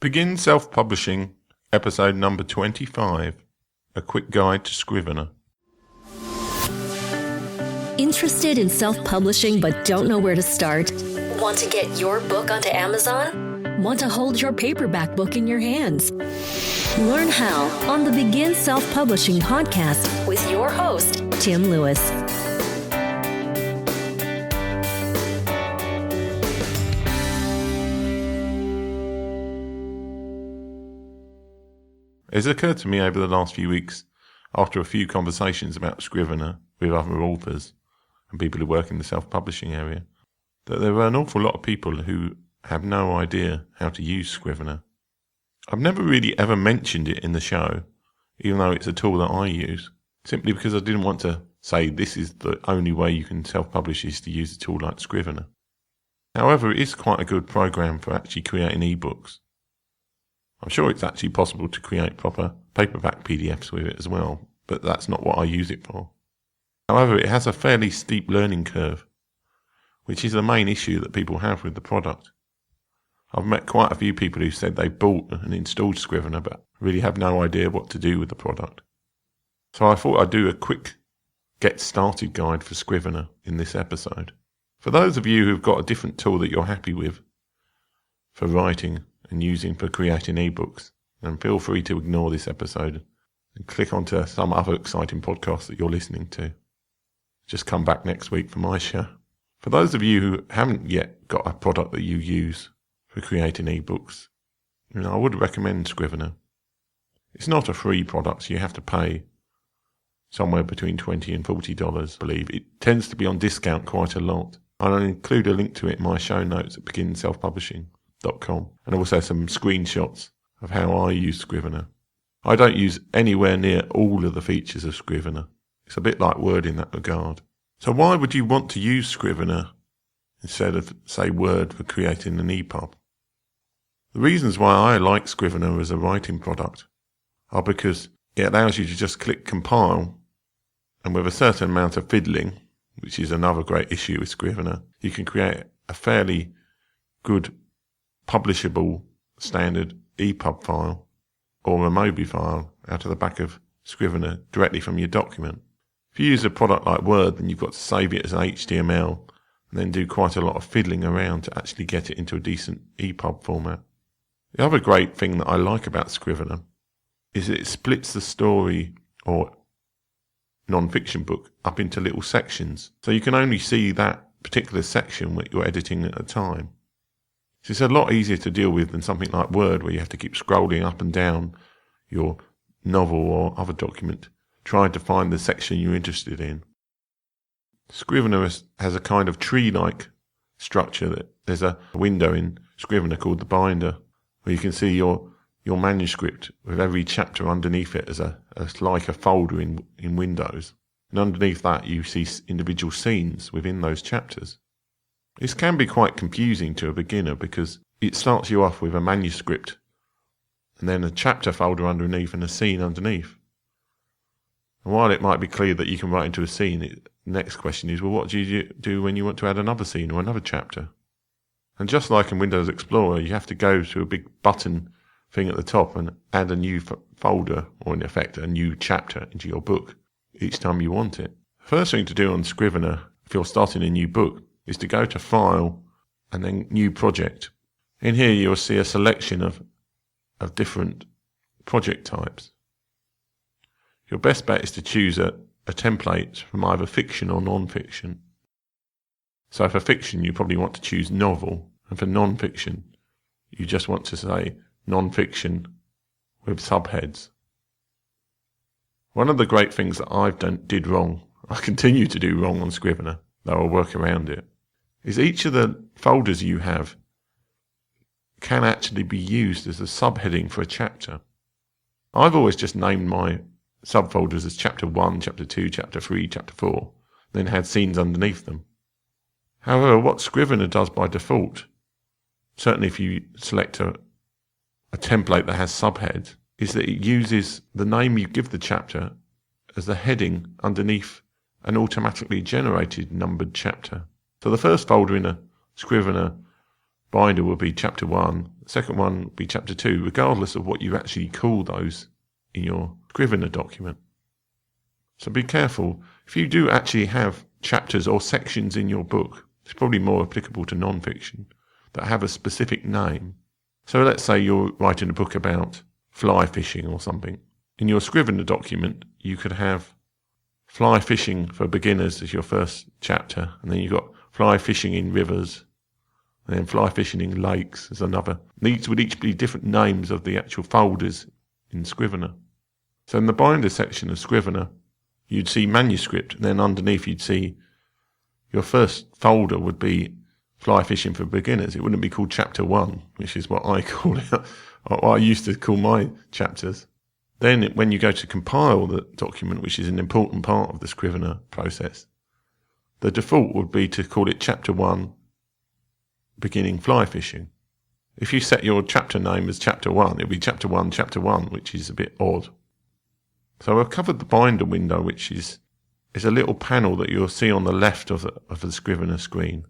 Begin Self-Publishing, episode number 25, a quick guide to Scrivener. Interested in self-publishing but don't know where to start? Want to get your book onto Amazon? Want to hold your paperback book in your hands? Learn how on the Begin Self-Publishing podcast with your host, Tim Lewis. It's occurred to me over the last few weeks, after a few conversations about Scrivener with other authors and people who work in the self-publishing area, that there are an awful lot of people who have no idea how to use Scrivener. I've never really ever mentioned it in the show, even though it's a tool that I use, simply because I didn't want to say this is the only way you can self-publish is to use a tool like Scrivener. However, it is quite a good program for actually creating ebooks. I'm sure it's actually possible to create proper paperback PDFs with it as well, but that's not what I use it for. However, it has a fairly steep learning curve, which is the main issue that people have with the product. I've met quite a few people who said they bought and installed Scrivener but really have no idea what to do with the product. So I thought I'd do a quick get started guide for Scrivener in this episode. For those of you who've got a different tool that you're happy with for writing and using for creating ebooks, then feel free to ignore this episode and click onto some other exciting podcast that you're listening to. Just come back next week for my show. For those of you who haven't yet got a product that you use for creating ebooks, I would recommend Scrivener. It's not a free product, so you have to pay somewhere between $20 and $40, I believe. It tends to be on discount quite a lot. I'll include a link to it in my show notes at beginselfpublishing.com and also some screenshots of how I use Scrivener. I don't use anywhere near all of the features of Scrivener. It's a bit like Word in that regard. So why would you want to use Scrivener instead of, say, Word for creating an ePub? The reasons why I like Scrivener as a writing product are because it allows you to just click compile, and with a certain amount of fiddling, which is another great issue with Scrivener, you can create a fairly good publishable standard ePub file or a Mobi file out of the back of Scrivener directly from your document. If you use a product like Word, then you've got to save it as an HTML and then do quite a lot of fiddling around to actually get it into a decent ePub format. The other great thing that I like about Scrivener is that it splits the story or non-fiction book up into little sections, so you can only see that particular section that you're editing at a time. So it's a lot easier to deal with than something like Word, where you have to keep scrolling up and down your novel or other document, trying to find the section you're interested in. Scrivener has a kind of tree-like structure. That there's a window in Scrivener called the binder, where you can see your manuscript with every chapter underneath it as like a folder in Windows. And underneath that you see individual scenes within those chapters. This can be quite confusing to a beginner because it starts you off with a manuscript and then a chapter folder underneath and a scene underneath. And while it might be clear that you can write into a scene, the next question is, well, what do you do when you want to add another scene or another chapter? And just like in Windows Explorer, you have to go to a big button thing at the top and add a new folder, or in effect a new chapter into your book each time you want it. The first thing to do on Scrivener, if you're starting a new book, is to go to File and then New Project. In here you'll see a selection of different project types. Your best bet is to choose a template from either fiction or non-fiction. So for fiction you probably want to choose novel, and for non-fiction you just want to say non-fiction with subheads. One of the great things that I did wrong, I continue to do wrong on Scrivener, though I'll work around it, is each of the folders you have can actually be used as a subheading for a chapter. I've always just named my subfolders as Chapter 1, Chapter 2, Chapter 3, Chapter 4, then had scenes underneath them. However, what Scrivener does by default, certainly if you select a template that has subheads, is that it uses the name you give the chapter as the heading underneath an automatically generated numbered chapter. So the first folder in a Scrivener binder will be chapter 1, the second one will be chapter 2, regardless of what you actually call those in your Scrivener document. So be careful. If you do actually have chapters or sections in your book, it's probably more applicable to non-fiction, that have a specific name. So let's say you're writing a book about fly fishing or something. In your Scrivener document, you could have fly fishing for beginners as your first chapter, and then you've got fly fishing in rivers, and then fly fishing in lakes as another. These would each be different names of the actual folders in Scrivener. So in the binder section of Scrivener, you'd see manuscript, and then underneath you'd see your first folder would be fly fishing for beginners. It wouldn't be called chapter 1, which is what I call it, or what I used to call my chapters. Then when you go to compile the document, which is an important part of the Scrivener process, the default would be to call it chapter 1, beginning fly fishing. If you set your chapter name as chapter 1, it'll be chapter 1, which is a bit odd. So I've covered the binder window, which is a little panel that you'll see on the left of the Scrivener screen.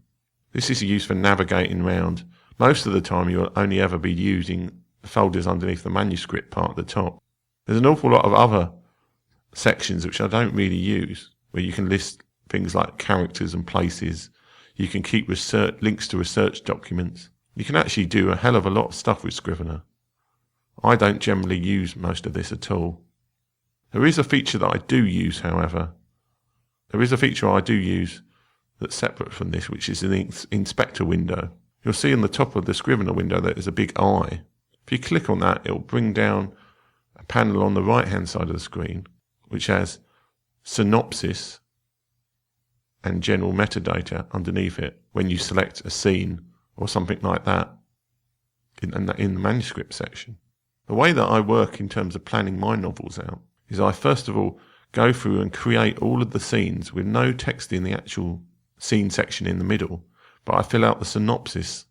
This is used for navigating around. Most of the time you'll only ever be using the folders underneath the manuscript part at the top. There's an awful lot of other sections which I don't really use, where you can list things like characters and places. You can keep links to research documents. You can actually do a hell of a lot of stuff with Scrivener. I don't generally use most of this at all. There is a feature that I do use, however. There is a feature I do use that's separate from this, which is an inspector window. You'll see on the top of the Scrivener window that there's a big eye. If you click on that, it'll bring down a panel on the right-hand side of the screen, which has synopsis and general metadata underneath it when you select a scene or something like that in the manuscript section. The way that I work in terms of planning my novels out is I first of all go through and create all of the scenes with no text in the actual scene section in the middle, but I fill out the synopsis.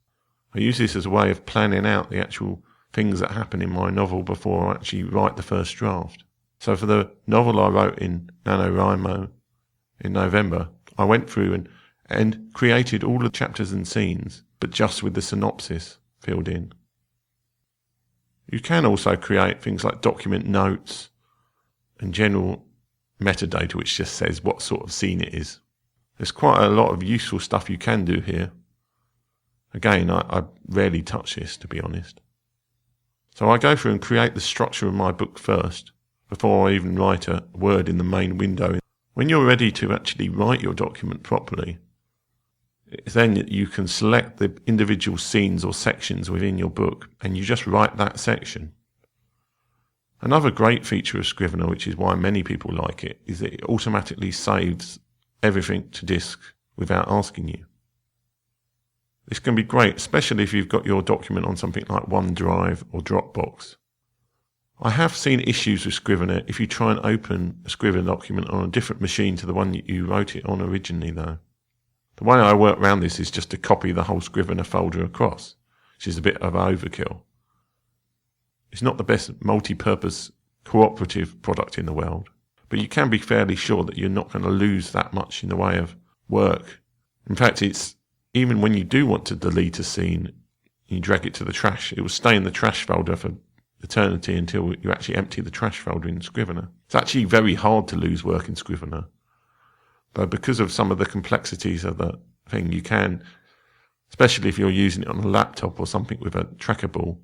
I use this as a way of planning out the actual things that happen in my novel before I actually write the first draft. So for the novel I wrote in NaNoWriMo in November, I went through and created all the chapters and scenes, but just with the synopsis filled in. You can also create things like document notes and general metadata, which just says what sort of scene it is. There's quite a lot of useful stuff you can do here. Again, I rarely touch this, to be honest. So I go through and create the structure of my book first, before I even write a word in the main window. When you're ready to actually write your document properly, then you can select the individual scenes or sections within your book, and you just write that section. Another great feature of Scrivener, which is why many people like it, is that it automatically saves everything to disk without asking you. This can be great, especially if you've got your document on something like OneDrive or Dropbox. I have seen issues with Scrivener if you try and open a Scrivener document on a different machine to the one that you wrote it on originally, though. The way I work around this is just to copy the whole Scrivener folder across, which is a bit of overkill. It's not the best multi-purpose cooperative product in the world, but you can be fairly sure that you're not going to lose that much in the way of work. In fact, it's even when you do want to delete a scene, you drag it to the trash, it will stay in the trash folder for eternity until you actually empty the trash folder in Scrivener. It's actually very hard to lose work in Scrivener, but because of some of the complexities of the thing, you can, especially if you're using it on a laptop or something with a trackable,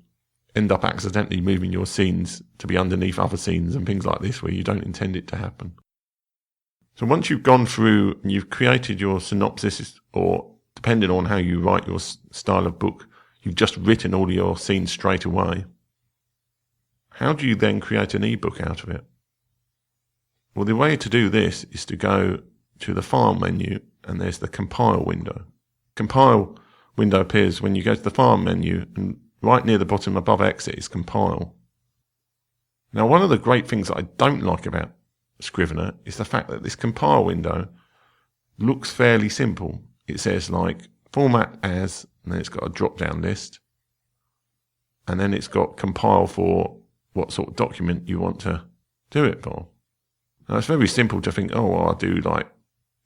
end up accidentally moving your scenes to be underneath other scenes and things like this where you don't intend it to happen. So once you've gone through and you've created your synopsis, or depending on how you write your style of book, you've just written all your scenes straight away. How do you then create an ebook out of it? Well, the way to do this is to go to the File menu, and there's the Compile window. Compile window appears when you go to the File menu, and right near the bottom above Exit is Compile. Now, one of the great things that I don't like about Scrivener is the fact that this Compile window looks fairly simple. It says like Format As, and then it's got a drop-down list, and then it's got Compile for what sort of document you want to do it for. Now, it's very simple to think, oh, well, I'll do like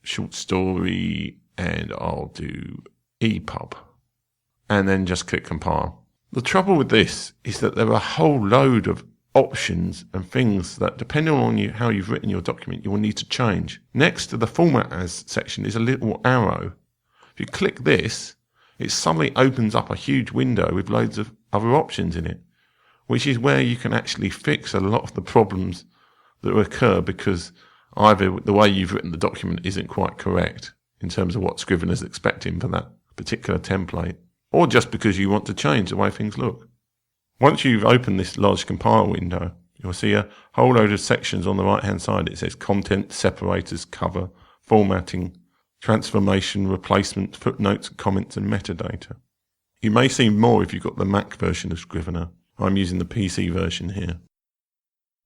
short story and I'll do ePub. and then just click compile. The trouble with this is that there are a whole load of options and things that, depending on how you've written your document, you will need to change. Next to the Format As section is a little arrow. If you click this, it suddenly opens up a huge window with loads of other options in it, which is where you can actually fix a lot of the problems that occur because either the way you've written the document isn't quite correct in terms of what Scrivener's expecting for that particular template, or just because you want to change the way things look. Once you've opened this large compile window, you'll see a whole load of sections on the right-hand side. It says content, separators, cover, formatting, transformation, replacement, footnotes, comments, and metadata. You may see more if you've got the Mac version of Scrivener. I'm using the PC version here.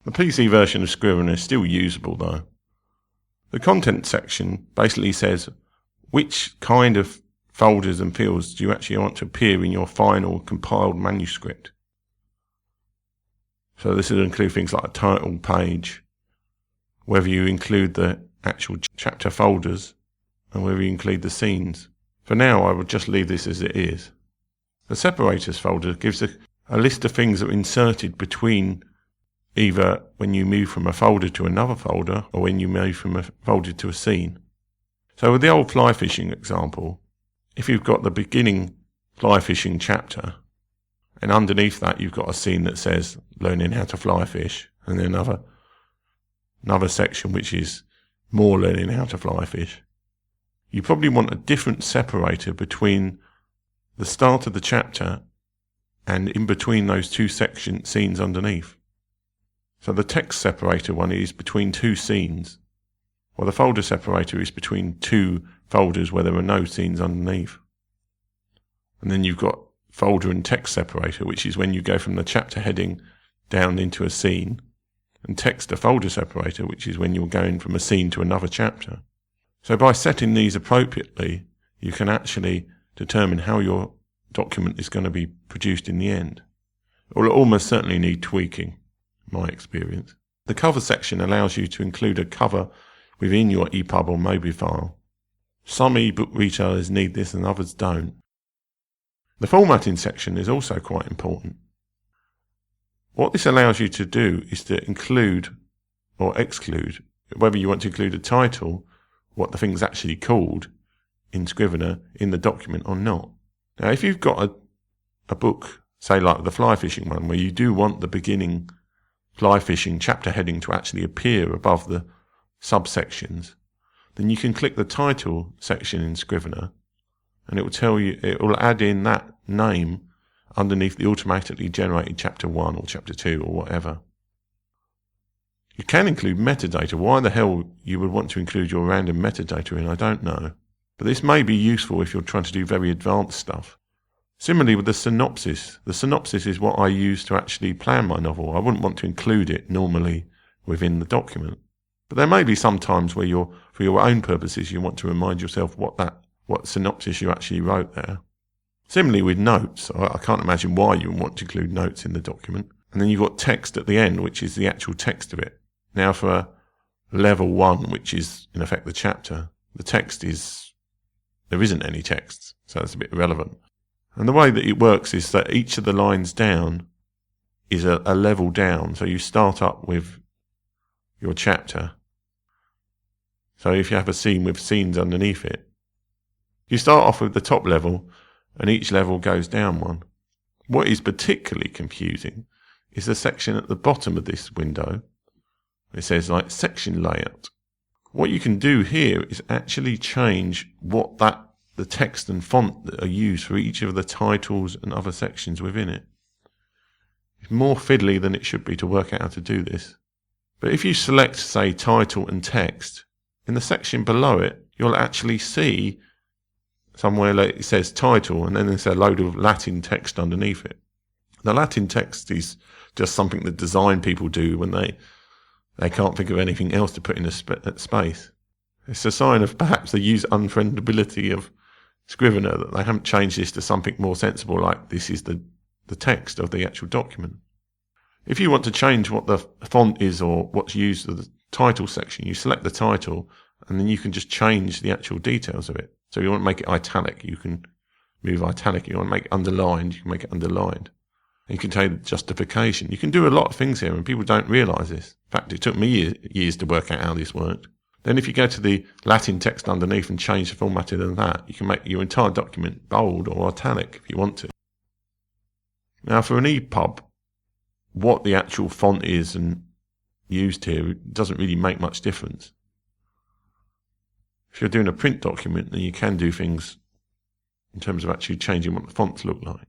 The PC version of Scrivener is still usable though. The content section basically says which kind of folders and fields do you actually want to appear in your final compiled manuscript. So this will include things like a title page, whether you include the actual chapter folders, and whether you include the scenes. For now, I would just leave this as it is. The Separators folder gives a list of things that are inserted between either when you move from a folder to another folder or when you move from a folder to a scene. So with the old fly fishing example, if you've got the beginning fly fishing chapter, and underneath that you've got a scene that says learning how to fly fish, and then another section which is more learning how to fly fish, you probably want a different separator between the start of the chapter and in between those two scenes underneath. So the text separator one is between two scenes, while the folder separator is between two folders where there are no scenes underneath. And then you've got folder and text separator, which is when you go from the chapter heading down into a scene, and text to folder separator, which is when you're going from a scene to another chapter. So by setting these appropriately, you can actually determine how your document is going to be produced in the end. It will almost certainly need tweaking, in my experience. The cover section allows you to include a cover within your ePub or Mobi file. Some ebook retailers need this and others don't. The formatting section is also quite important. What this allows you to do is to include or exclude, whether you want to include a title, what the thing's actually called in Scrivener in the document or not. Now, if you've got a book, say like the fly fishing one, where you do want the beginning fly fishing chapter heading to actually appear above the subsections, then you can click the title section in Scrivener and it will tell you, it will add in that name underneath the automatically generated chapter 1 or chapter 2 or whatever. You can include metadata. Why the hell you would want to include your random metadata in, I don't know. But this may be useful if you're trying to do very advanced stuff. Similarly with the synopsis. The synopsis is what I use to actually plan my novel. I wouldn't want to include it normally within the document. But there may be some times where for your own purposes, you want to remind yourself what synopsis you actually wrote there. Similarly with notes. I can't imagine why you would want to include notes in the document. And then you've got text at the end, which is the actual text of it. Now for level 1, which is in effect the chapter, the text there isn't any text, so it's a bit irrelevant. And the way that it works is that each of the lines down is a level down. So you start up with your chapter. So if you have a scene with scenes underneath it, you start off with the top level and each level goes down one. What is particularly confusing is the section at the bottom of this window. It says like section layout. What you can do here is actually change the text and font that are used for each of the titles and other sections within it. It's more fiddly than it should be to work out how to do this. But if you select, say, title and text, in the section below it, you'll actually see somewhere like it says title and then there's a load of Latin text underneath it. The Latin text is just something that design people do when they can't think of anything else to put in a space. It's a sign of perhaps the user unfriendability of Scrivener that they haven't changed this to something more sensible, like this is the text of the actual document. If you want to change what the font is or what's used for the title section, you select the title and then you can just change the actual details of it. So if you want to make it italic, you can move italic, you want to make it underlined, you can make it underlined. And you can take the justification. You can do a lot of things here, and people don't realise this. In fact, it took me years to work out how this worked. Then if you go to the Latin text underneath and change the formatting of that, you can make your entire document bold or italic if you want to. Now for an ePub, what the actual font is and used here doesn't really make much difference. If you're doing a print document, then you can do things in terms of actually changing what the fonts look like.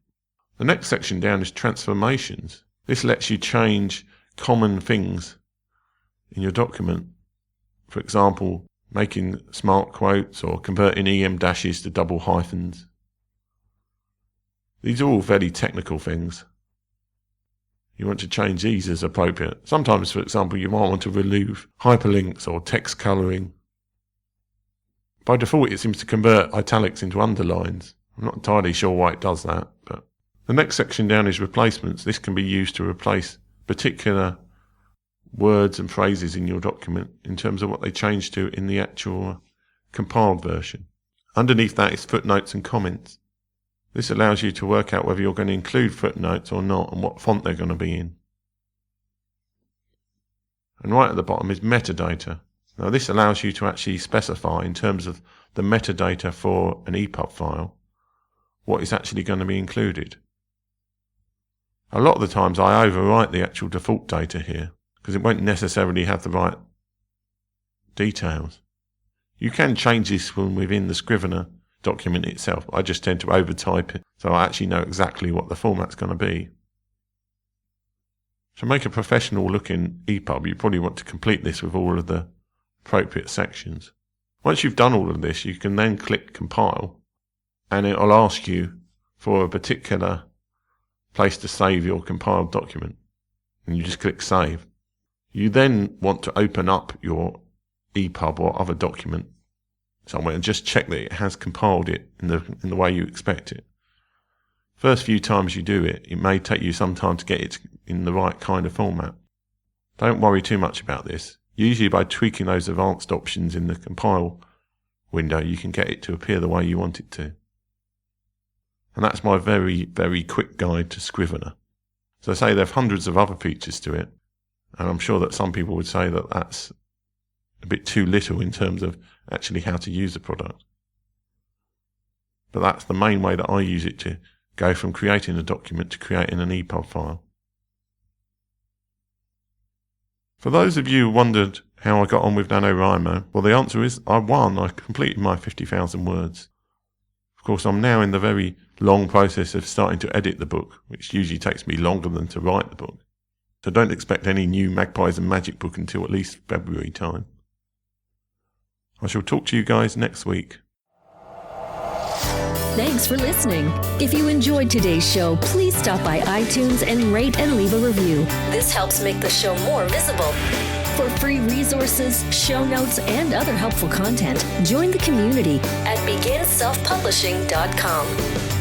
The next section down is transformations. This lets you change common things in your document. For example, making smart quotes or converting EM dashes to double hyphens. These are all very technical things. You want to change these as appropriate. Sometimes, for example, you might want to remove hyperlinks or text colouring. By default, it seems to convert italics into underlines. I'm not entirely sure why it does that, but the next section down is replacements. This can be used to replace particular words and phrases in your document in terms of what they change to in the actual compiled version. Underneath that is footnotes and comments. This allows you to work out whether you're going to include footnotes or not and what font they're going to be in. And right at the bottom is metadata. Now this allows you to actually specify in terms of the metadata for an ePub file what is actually going to be included. A lot of the times I overwrite the actual default data here because it won't necessarily have the right details. You can change this from within the Scrivener document itself. I just tend to overtype it so I actually know exactly what the format's going to be. To make a professional looking ePub, you probably want to complete this with all of the appropriate sections. Once you've done all of this, you can then click compile and it'll ask you for a particular place to save your compiled document. And you just click save. You then want to open up your ePub or other document somewhere and just check that it has compiled it in the way you expect it. First few times you do it, it may take you some time to get it in the right kind of format. Don't worry too much about this. Usually by tweaking those advanced options in the compile window, you can get it to appear the way you want it to. And that's my very, very quick guide to Scrivener. So I say there are hundreds of other features to it, and I'm sure that some people would say that that's a bit too little in terms of actually how to use the product. But that's the main way that I use it to go from creating a document to creating an ePub file. For those of you who wondered how I got on with NaNoWriMo, well, the answer is I completed my 50,000 words. Of course, I'm now in the very long process of starting to edit the book, which usually takes me longer than to write the book. So don't expect any new Magpies and Magic book until at least February time. I shall talk to you guys next week. Thanks for listening. If you enjoyed today's show, please stop by iTunes and rate and leave a review. This helps make the show more visible. For free resources, show notes, and other helpful content, join the community at beginselfpublishing.com.